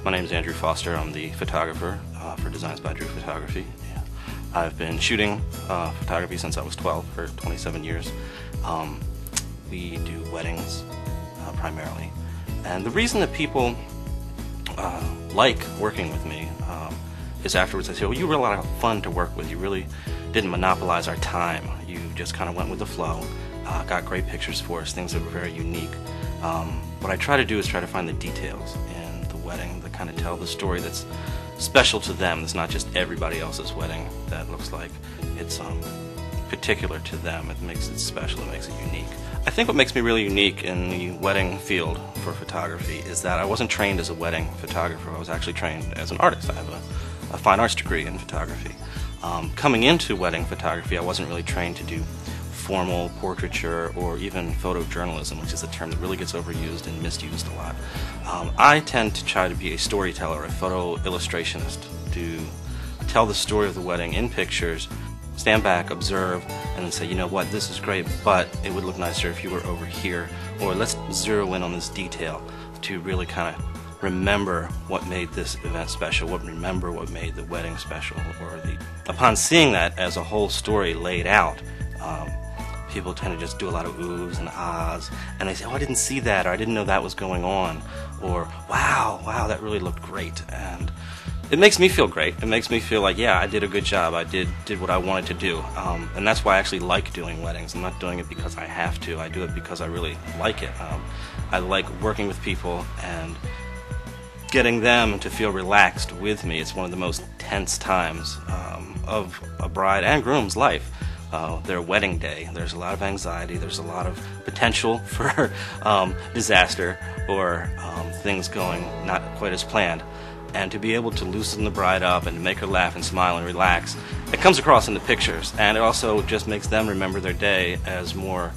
My name is Andrew Foster. I'm the photographer for Designs by Drew Photography. I've been shooting photography since I was 12 for 27 years. We do weddings primarily. And the reason that people like working with me is afterwards they say, well, you were a lot of fun to work with. You really didn't monopolize our time. You just kind of went with the flow, got great pictures for us, things that were very unique. What I try to do is try to find the details in the wedding that kind of tell the story that's special to them. It's not just everybody else's wedding that looks like it's particular to them. It makes it special, it makes it unique. I think what makes me really unique in the wedding field for photography is that I wasn't trained as a wedding photographer. I was actually trained as an artist. I have a fine arts degree in photography. Coming into wedding photography, I wasn't really trained to do formal portraiture or even photojournalism, which is a term that really gets overused and misused a lot. I tend to try to be a storyteller, a photo illustrationist, to tell the story of the wedding in pictures, stand back, observe, and then say, you know what, this is great, but it would look nicer if you were over here, or let's zero in on this detail to really kind of remember what made this event special, remember what made the wedding special. Upon seeing that as a whole story laid out, people tend to just do a lot of oohs and ahs, and they say, oh, I didn't see that, or I didn't know that was going on, or wow, that really looked great. And it makes me feel great. It makes me feel like, yeah, I did a good job. I did what I wanted to do. And that's why I actually like doing weddings. I'm not doing it because I have to. I do it because I really like it. I like working with people and getting them to feel relaxed with me. It's one of the most tense times of a bride and groom's life. Their wedding day. There's a lot of anxiety. There's a lot of potential for disaster or things going not quite as planned. And to be able to loosen the bride up and to make her laugh and smile and relax, it comes across in the pictures. And it also just makes them remember their day as more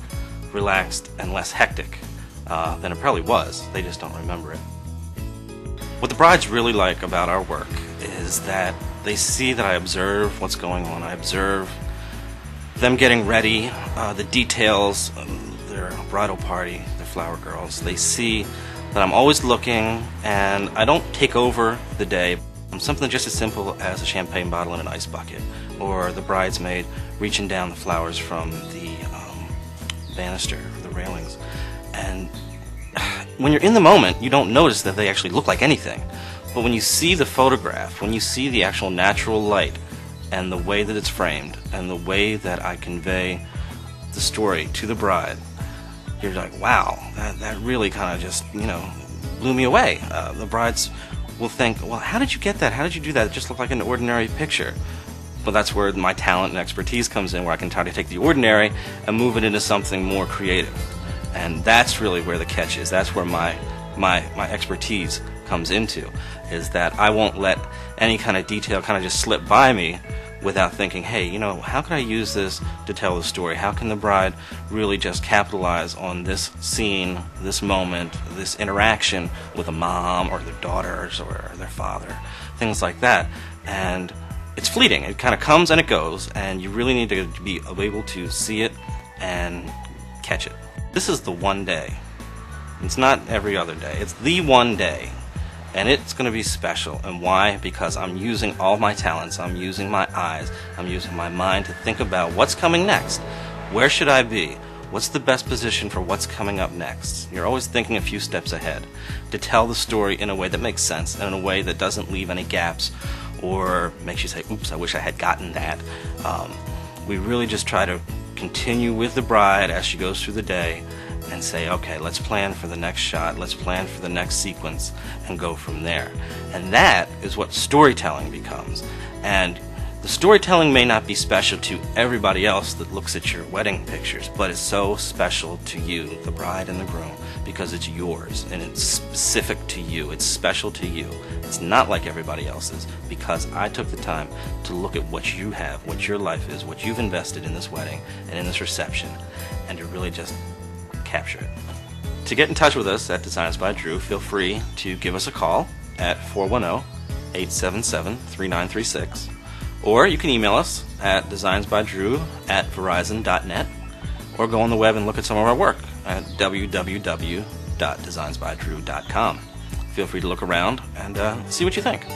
relaxed and less hectic than it probably was. They just don't remember it. What the brides really like about our work is that they see that I observe what's going on. I observe them getting ready, the details, their bridal party, their flower girls. They see that I'm always looking, and I don't take over the day. Something just as simple as a champagne bottle in an ice bucket, or the bridesmaid reaching down the flowers from the banister, the railings. And when you're in the moment, you don't notice that they actually look like anything. But when you see the photograph, when you see the actual natural light, and the way that it's framed, and the way that I convey the story to the bride, you're like, wow, that really kind of just, blew me away. The brides will think, well, how did you get that? How did you do that? It just looked like an ordinary picture. But that's where my talent and expertise comes in, where I can try to take the ordinary and move it into something more creative. And that's really where the catch is. That's where my expertise comes into, is that I won't let any kind of detail kind of just slip by me without thinking, hey, how can I use this to tell the story? How can the bride really just capitalize on this scene, this moment, this interaction with a mom or their daughters or their father, things like that. And it's fleeting. It kind of comes and it goes, and you really need to be able to see it and catch it. This is the one day. It's not every other day. It's the one day. And it's going to be special. And why? Because I'm using all my talents. I'm using my eyes. I'm using my mind to think about what's coming next. Where should I be? What's the best position for what's coming up next? You're always thinking a few steps ahead to tell the story in a way that makes sense and in a way that doesn't leave any gaps or makes you say, oops, I wish I had gotten that. We really just try to continue with the bride as she goes through the day and say, okay, let's plan for the next shot, let's plan for the next sequence, and go from there. And that is what storytelling becomes. And the storytelling may not be special to everybody else that looks at your wedding pictures, but it's so special to you, the bride and the groom, because it's yours, and it's specific to you, it's special to you. It's not like everybody else's, because I took the time to look at what you have, what your life is, what you've invested in this wedding and in this reception, and to really just capture it. To get in touch with us at Designs by Drew, feel free to give us a call at 410-877-3936, or you can email us at designsbydrew@verizon.net, or go on the web and look at some of our work at www.designsbydrew.com. feel free to look around and see what you think.